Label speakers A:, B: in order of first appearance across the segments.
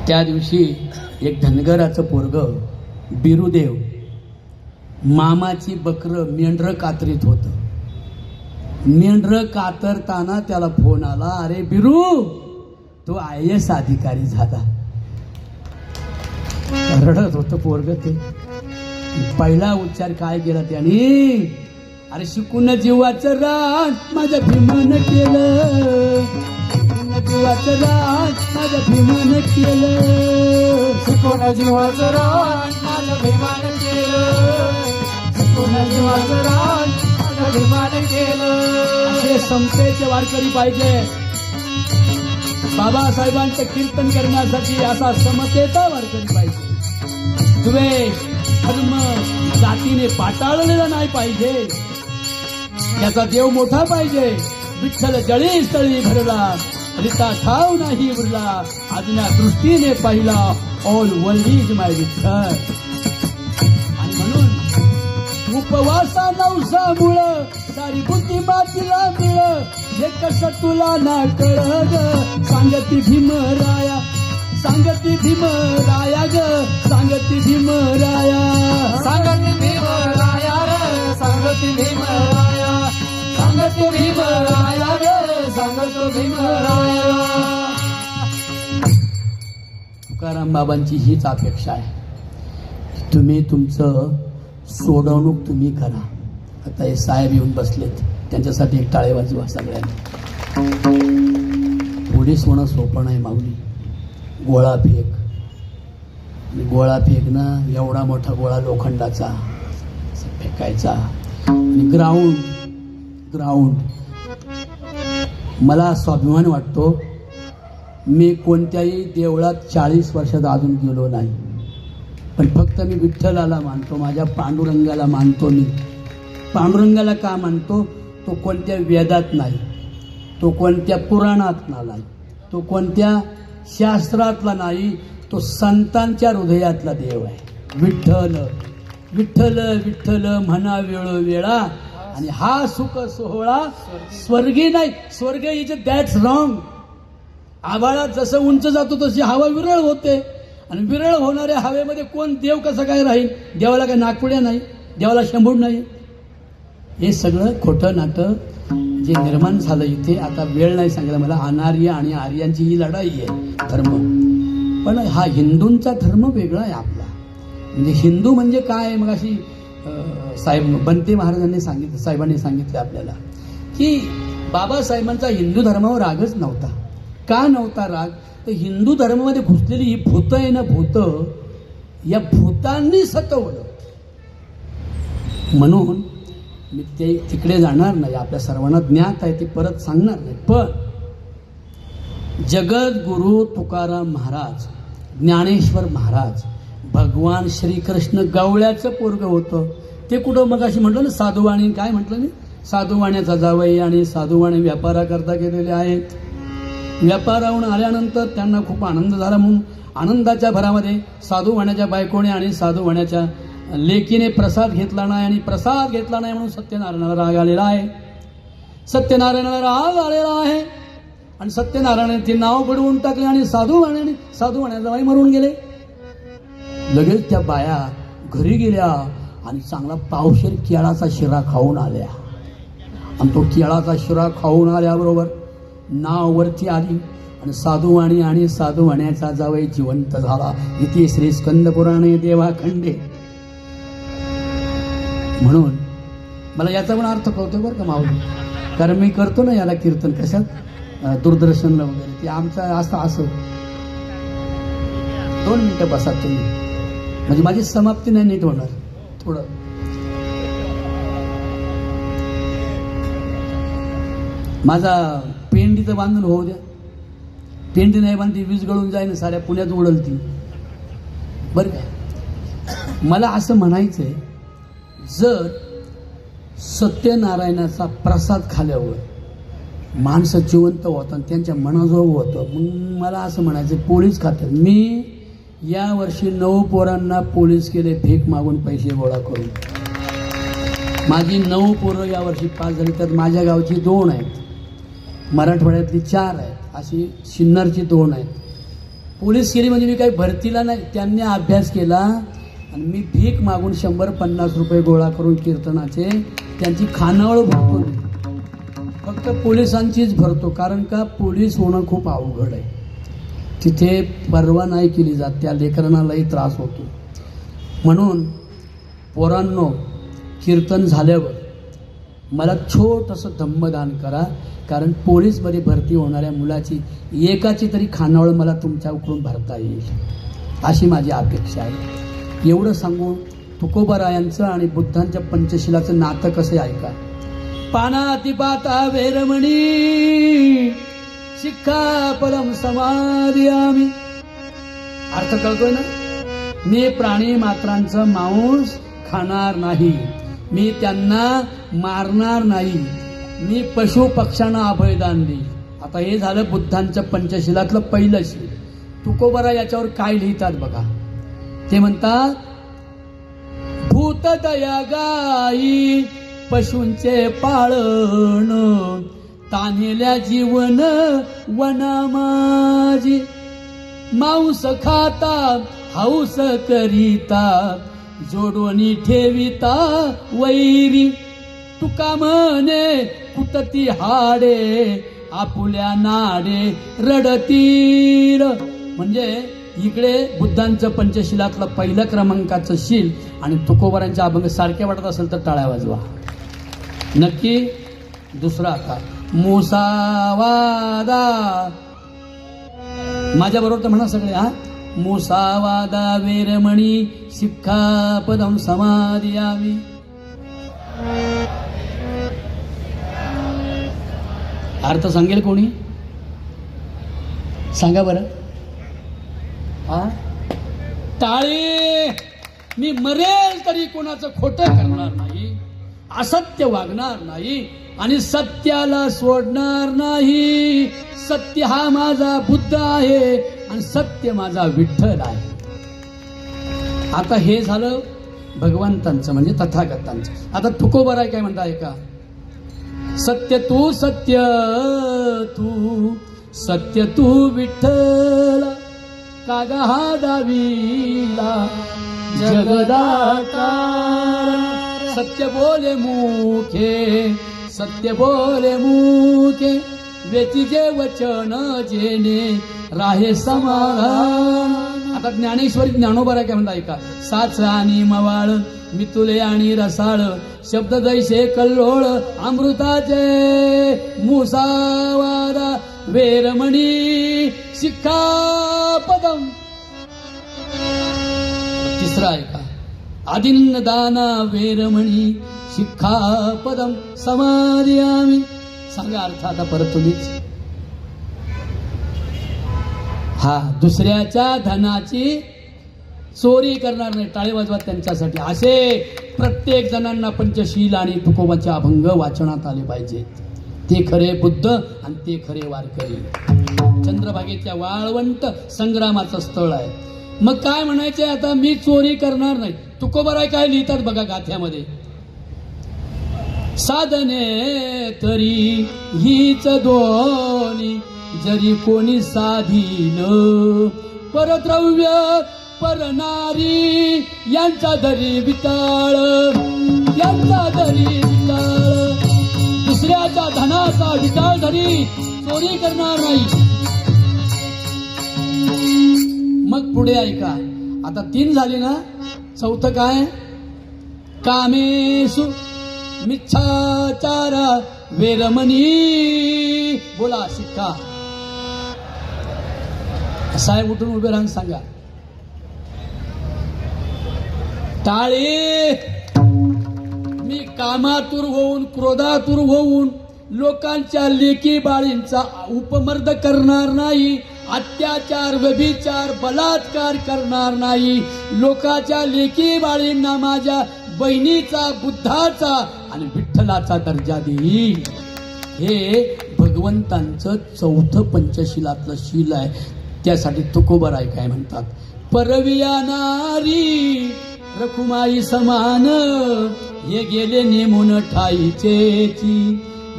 A: त्या दिवशी एक धनगराचं पोरग बिरुदेव मामाची बकरं मेंढरं कातरीत होतं. मेंढरं कातरताना त्याला फोन आला, अरे बिरू तो IAS अधिकारी झाला. रडत होतं पोरग. ते पहिला उच्चार काय केला त्याने, अरे शिकून जीवाचं रान माझ्या भीमानं केलं, शिकून जीवाचं रान माझ्या भीमानं केलं,
B: शिकून जीवाचं रान माझ्या भीमानं केलं, शिकून जीवाचं रान माझ्या भीमानं केलं.
A: असे समतेचे वारकरी पाहिजे. बाबासाहेबांचं कीर्तन करण्यासाठी असा समतेचा वारकरी पाहिजे. द्वेष धर्म जातीने पाटाळलेला नाही पाहिजे. त्याचा देव मोठा पाहिजे. विठ्ठल जळी स्थळी भरला, रिता ठाव नाही उरला, आज्ञा दृष्टीने पाहिला, ऑल वर्ल्ड इज माय विठ्ठल. आणि म्हणून उपवासा नवसा मुळ सारी बुद्धी मातीला मिळ, हे कसं तुला ना कळग, सांगती भीमराया, सांगती भीमराया ग, सांगती भीमराया,
B: सांगती भीमराया रे, सांगती भीमराया, सांगती भीमराया रे, सांगतो भीमराया.
A: तुकाराम बाबांची हीच अपेक्षा आहे. तुम्ही तुमचं सोडवणूक तुम्ही करा. आता हे साहेब येऊन बसलेत, त्यांच्यासाठी एक टाळे वाजवा सगळ्यांनी. पोलीस होणं सोपं नाही माऊली. गोळा फेक, गोळा फेकणं, एवढा मोठा गोळा लोखंडाचा फेकायचा, आणि ग्राउंड ग्राउंड. मला स्वाभिमान वाटतो, मी कोणत्याही देवळात 40 वर्षात अजून गेलो नाही, पण फक्त मी विठ्ठलाला मानतो, माझ्या पांडुरंगाला मानतो. मी पांडुरंगाला का मानतो? तो कोणत्या वेदात नाही, तो कोणत्या पुराणात नाही, तो कोणत्या शास्त्रातला नाही, तो संतांच्या हृदयातला देव आहे. विठ्ठल विठ्ठल विठ्ठल म्हणा वेळोवेळा, आणि हा सुख सोहळा स्वर्गी नाही. स्वर्ग इज दॅट्स रॉंग. आभाळात जसं उंच जातो तशी हवा विरळ होते, आणि विरळ होणाऱ्या हवेमध्ये कोण देव कसं काय राहील? देवाला काय नागपुड्या नाही, देवाला शंभूड नाही. हे सगळं खोटं नाटं जे निर्माण झालं इथे. आता वेळ नाही सांगायला मला. अनार्य आणि आर्यांची ही लढाई आहे धर्म. पण हा हिंदूंचा धर्म वेगळा आहे आपला. म्हणजे हिंदू म्हणजे काय? मग अशी साहेब बनते महाराजांनी सांगितलं, साहेबांनी सांगितलं आपल्याला की बाबासाहेबांचा हिंदू धर्मावर रागच नव्हता. का नव्हता राग? तर हिंदू धर्मामध्ये घुसलेली ही भूत आहे ना, भूत, या भूतांनी सतवलं. म्हणून मी ते तिकडे जाणार नाही. आपल्या सर्वांना ज्ञात आहे, ते परत सांगणार नाही. पण जगद्गुरु तुकाराम महाराज, ज्ञानेश्वर महाराज, भगवान श्रीकृष्ण गवळ्याचं पोरगं होतं. ते कुठं मग अशी म्हटलं ना, साधुवाणी. काय म्हटलं मी? साधुवाण्याचा जावई आणि साधुवाणी व्यापाराकरता गेलेले आहेत. व्यापाराहून आल्यानंतर त्यांना खूप आनंद झाला, म्हणून आनंदाच्या भरामध्ये साधुवाण्याच्या बायकोने आणि साधुवाण्याच्या लेकीने प्रसाद घेतला नाही, आणि प्रसाद घेतला नाही म्हणून सत्यनारायणाला राग आलेला आहे. सत्यनारायणाला राग आलेला आहे, आणि सत्यनारायणाने ते नाव बुडवून टाकले, आणि साधुवाण्याचा बाई मरून गेले. लगेच त्या बाया घरी गेल्या आणि चांगला पावशेर केळाचा शिरा खाऊन आल्या. आणि तो केळाचा शिरा खाऊन आल्याबरोबर नाव वरती आली, आणि साधुवाणी आणि साधुवाण्याचा जावई जिवंत झाला. इथे श्री स्कंद पुराणे देवाखंडे. म्हणून मला याचा पण अर्थ कळतो बरं का माऊली, कारण मी करतो ना याला कीर्तन, कशात, दूरदर्शनला वगैरे. ते आमचं असं 2 मिनिटं बसा तुम्ही, म्हणजे माझी समाप्ती नाही नीट होणार. थोडं माझा पेंडी तर बांधून होऊ द्या. पेंडी नाही बांधली वीज गळून जाईन, साऱ्या पुण्यात उडल ती, बरं का. मला असं म्हणायचंय, जर सत्यनारायणाचा प्रसाद खाल्यावर माणसं जिवंत होतात, त्यांच्या मनाजोग होतं, मग मला असं म्हणायचं पोलीस खात्यात. मी यावर्षी 9 पोरांना पोलीस केले, भीक मागून पैसे गोळा करून. माझी 9 पोरं यावर्षी पास झाली. तर माझ्या गावची 2 आहेत, मराठवाड्यातली 4 आहेत, अशी सिन्नरची 2 आहेत. पोलीस केली म्हणजे मी काही भरतीला नाही, त्यांनी अभ्यास केला आणि मी भीक मागून 100-50 रुपये गोळा करून कीर्तनाचे त्यांची खानावळ भरतो मी. फक्त पोलिसांचीच भरतो, कारण का पोलीस होणं खूप अवघड आहे. तिथे परवा नाही केली जात, त्या लेकरांनाही त्रास होतो. म्हणून पोरांनो, कीर्तन झाल्यावर मला छोटंसं धम्मदान करा, कारण पोलीसमध्ये भरती होणाऱ्या मुलाची एकाची तरी खानावळ मला तुमच्याकडून भरता येईल अशी माझी अपेक्षा आहे. एवढं सांगून तुकोबारायांचं आणि बुद्धांच्या पंचशिलाचं नातं कसं आहे ऐका. पानातिपाता वेरमणी शिक्षापदम समादियामि. अर्थ कळतोय ना? मी प्राणी मात्रांचं मांस खाणार नाही, मी त्यांना मारणार नाही, मी पशु पक्ष्यांना अभयदान देईल. आता हे झालं बुद्धांच्या पंचशिलातलं पहिलं शील. तुकोबारा याच्यावर काय लिहितात बघा. ते म्हणतात, भूतदया गाई पशूंचे पाळण, तान्हेल्या जीवन वना माझी, मांस खाता हौस करिता, जोडोनी ठेविता वैरी, तुका म्हणे कुतती हाडे, आपुल्या नाडे रडतीर. म्हणजे इकडे बुद्धांचं पंचशिलातलं पहिलं क्रमांकाचं शील आणि तुकोबारांच्या अभंग सारखे वाटत असेल तर टाळ्या वाजवा नक्की. दुसरा आता मुसावादा, माझ्या बरोबर तर म्हणा सगळे. हा, मुसावादा वेरमणी शिक्षापदम समादियामि. अर्थ सांगेल कोणी? सांगा बरं. हा, टाळे. मी मरेल तरी कोणाचं खोटं करणार नाही, असत्य वागणार नाही आणि सत्याला सोडणार नाही. सत्य हा माझा बुद्ध आहे आणि सत्य माझा विठ्ठल आहे. आता हे झालं भगवंतांचं म्हणजे तथागतांचं. आता तुकोबाराय काय म्हणता ऐका. सत्य तू सत्य तू विठ्ठल, कागा हा दाविला जगदाकार. सत्य बोले मुखे, सत्य बोले मुखे, वेतीचे वचन जेणे राहे समाधान. आता ज्ञानेश्वरी ज्ञानोबा काय म्हणता ऐका. साच आणि मवाळ, मितुले आणि रसाळ, शब्द दैसे कल्लोळ अमृताचे, मुसावादा वेरमणी शिक्षापदम. तिसरा ऐका. आदिन्न दाना वेरमणी शिक्षापदम समादियामि. सांगा अर्थ आता परत तुम्हीच. हा, दुसऱ्याच्या धनाची चोरी करणार नाही. टाळे वाजवा त्यांच्यासाठी. असे प्रत्येक जणांना पंचशील आणि तुकोबाचे अभंग वाचनात आले पाहिजेत. ते खरे बुद्ध आणि ते खरे वारकरी. चंद्रभागेच्या वाळवंट संग्रामाचं स्थळ आहे. मग काय म्हणायचंय आता. मी चोरी करणार नाही. तुकोबाराय काय लिहितात बघा गाथ्यामध्ये. साधने तरी हीच दोन्ही, जरी कोणी साधीन, परद्रव्य परनारी, यांचा दरी विटाळ, यांचा दरी विटाळ. दुसऱ्याच्या धनाचा विटाळ धरी चोरी करणार नाही. मग पुढे ऐका. आता 3 झाली ना. चौथं काय. कामेषु मिच्छाचार वेरमणी. बोला शिक्का. साहेब उठून उभे राहून सांगा. टाळे. मी कामातूर होऊन क्रोधातूर होऊन लोकांच्या लेकी बाळींचा उपमर्द करणार नाही. अत्याचार व्यभिचार बलात्कार करणार नाही. लोकांच्या लेकी बाळींना माझ्या बहिणीचा बुद्धाचा आणि विठ्ठलाचा दर्जा देईल. हे भगवंतांचं चौथं पंचशिलातलं शील आहे. त्यासाठी तुकोबाराय काय म्हणतात. परविया नारी रखुमाई समान, हे गेले नेमून ठाईचेची.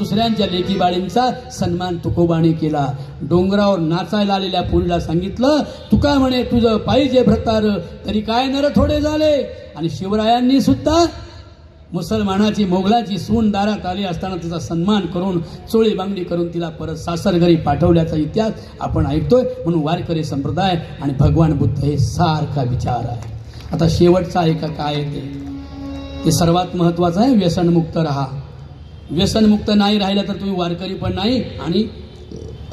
A: दुसऱ्यांच्या लेकी बाळींचा सन्मान तुकोबाने केला. डोंगरावर नाचायला आलेल्या पोरीला सांगितलं, तुका म्हणे तुझं पाहिजे भ्रतार तरी काय नर थोडे झाले. आणि शिवरायांनी सुद्धा मुसलमानाची मोगलाची सून दारात आली असताना तिचा सन्मान करून चोळी बांगडी करून तिला परत सासरघरी पाठवल्याचा इतिहास आपण ऐकतोय. म्हणून वारकरी संप्रदाय आणि भगवान बुद्ध हे सारखा विचार आहे. आता शेवटचा आहे का काय ते सर्वात महत्वाचं आहे. व्यसनमुक्त राहा. व्यसनमुक्त नाही राहिलं तर तुम्ही वारकरी पण नाही आणि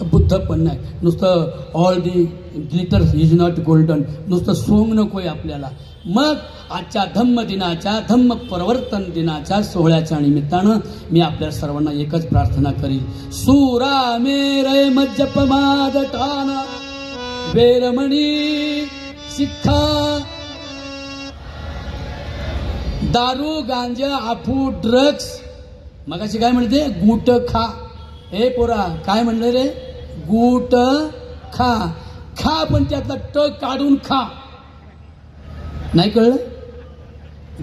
A: बुद्ध पण नाही. नुसतं all the glitter is not golden, नुसतं सोंग नको आहे आपल्याला. मग आजच्या धम्म दिनाच्या धम्म परिवर्तन दिनाच्या सोहळ्याच्या निमित्तानं मी आपल्या सर्वांना एकच प्रार्थना करीन. सुरा मेरे मज्जपमाद ठाणा वेरमणी शिक्षा दारू गांजा आफू ड्रग्स. मगाशी काय म्हणते, गुट खा. हे पोरा काय म्हणलं रे, गुट खा. खा पण त्यातला ट काढून खा. नाही कळलं,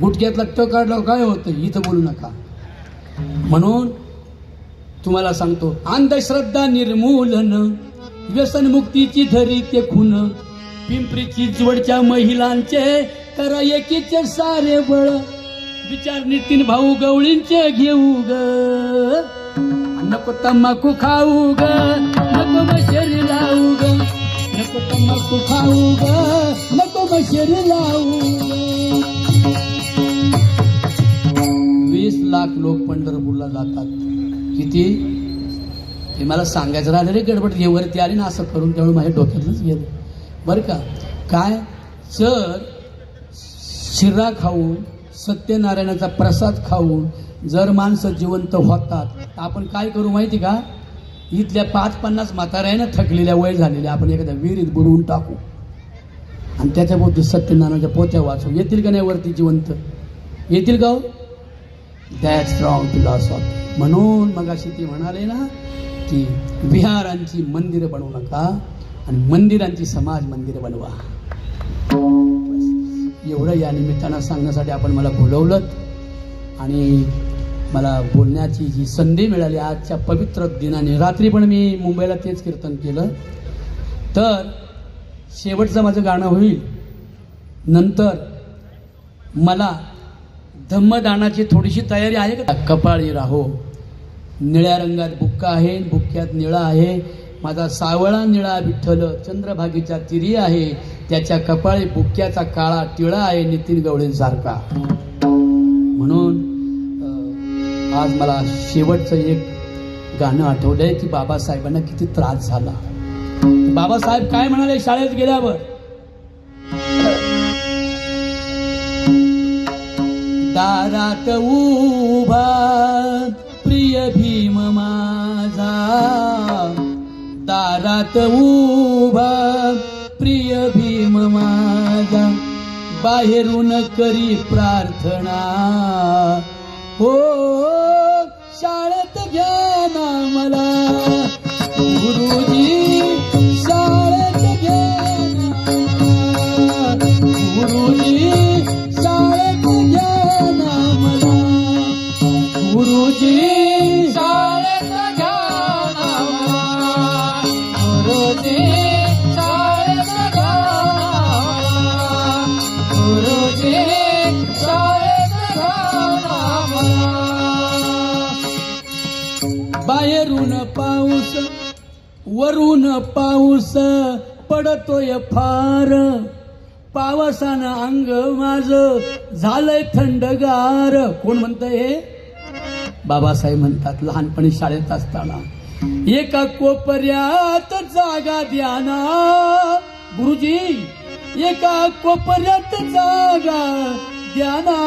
A: गुटक्यातला ट काढला काय होतं इथं बोलू नका. म्हणून तुम्हाला सांगतो, अंधश्रद्धा निर्मूलन व्यसनमुक्तीची धरी ते खून. पिंपरीची जोडच्या महिलांचे करा एकीचे सारे बळ. विचार नितीन भाऊ गवळींचे घेऊ ग. नको तंबाखू खाऊ ग, नको मशेरी लावू ग. नको तंबाखू खाऊ ग, नको मशेरी लावू ग. 20 लाख लोक पंढरपूरला जातात. किती हे मला सांगायचं राहिलं रे. गडबड हे वरती आली ना असं करून, त्यामुळे माझ्या डोक्यातलंच गेलं बरं का. काय जर शिरा खाऊन सत्यनारायणाचा प्रसाद खाऊन जर माणसं जिवंत होतात तर आपण काय करू माहिती का, इथल्या 5-50 म्हाताऱ्यानं थकलेल्या वय झालेल्या आपण एखाद्या विहिरीत बुडवून टाकू आणि त्याच्याभोवती सत्यनारायणाच्या पोत्या वाचू. येतील का नाही वरती जिवंत, येतील का? That's wrong philosophy. म्हणून मग अशी ती म्हणाले ना की विहारांची मंदिरं बनवू नका आणि मंदिरांची समाज मंदिरं बनवा. एवढं या निमित्तानं सांगण्यासाठी आपण मला बोलवलं आणि मला बोलण्याची जी संधी मिळाली आजच्या पवित्र दिनाने. रात्री पण मी मुंबईला तेच कीर्तन केलं. तर शेवटचं माझं गाणं होईल. नंतर मला धम्मदानाची थोडीशी तयारी आहे का. कपाळी राहो, निळ्या रंगात बुक्का आहे, बुक्क्यात निळा आहे. माझा सावळा निळा विठ्ठल चंद्रभागीच्या तिरी आहे, त्याच्या कपाळी बुक्क्याचा काळा टिळा आहे नितीन गवळींसारखा. म्हणून आज मला शेवटचं एक गाणं आठवलंय की बाबासाहेबांना किती त्रास झाला. बाबासाहेब काय म्हणाले शाळेत गेल्यावर, दारात उभा प्रिय भीम माझा, दारात उभा प्रिय भीम माझा, बाहेरून करी प्रार्थना. हो शाळेत घ्या ना मला गुरुजी, शाळेत घ्या ना गुरुजी, शाळेत घ्या ना मला गुरुजी, शाळेत घ्या ना मला गुरुजी, शाळेत घ्या ना गुरुजी, शाळेत घ्या ना मला. बाहेरून पाऊस वरून पाऊस पडतोय फार, पावसानं अंग माझं झालंय थंडगार. कोण म्हणतंय हे? बाबासाहेब म्हणतात. लहानपणी शाळेत असताना एका कोपऱ्यात जागा द्या ना गुरुजी, एका कोपऱ्यात जागा द्या ना.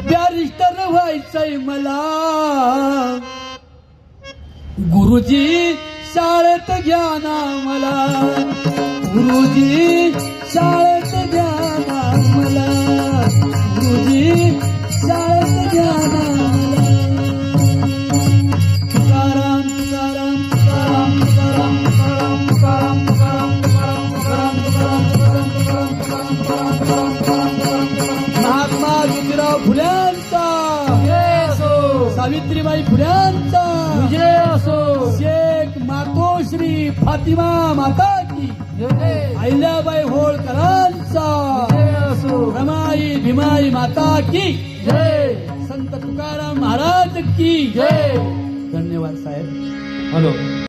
A: बॅरिस्टर व्हायचंय मला गुरुजी, शाळेत घ्या ना मला गुरुजी, शाळेत घ्या ना मला गुरुजी, शाळेत घ्या ना मला. तुकाराम तुकाराम तुकाराम तुकाराम तुकाराम तुकाराम तुकाराम तुकाराम तुकाराम तुकाराम तुकाराम तुकाराम तुकाराम तुकाराम तुकाराम तुकाराम तुकाराम. सावित्रीबाई फुल्यांचा
B: विजय असो.
A: शेख मातोश्री फातिमा माता की
B: जय
A: अहिल्याबाई होळकरांचा
B: विजय असो.
A: रमाई भीमाई माता की
B: जय
A: संत तुकाराम महाराज की
B: जय.
A: धन्यवाद साहेब.
B: हॅलो.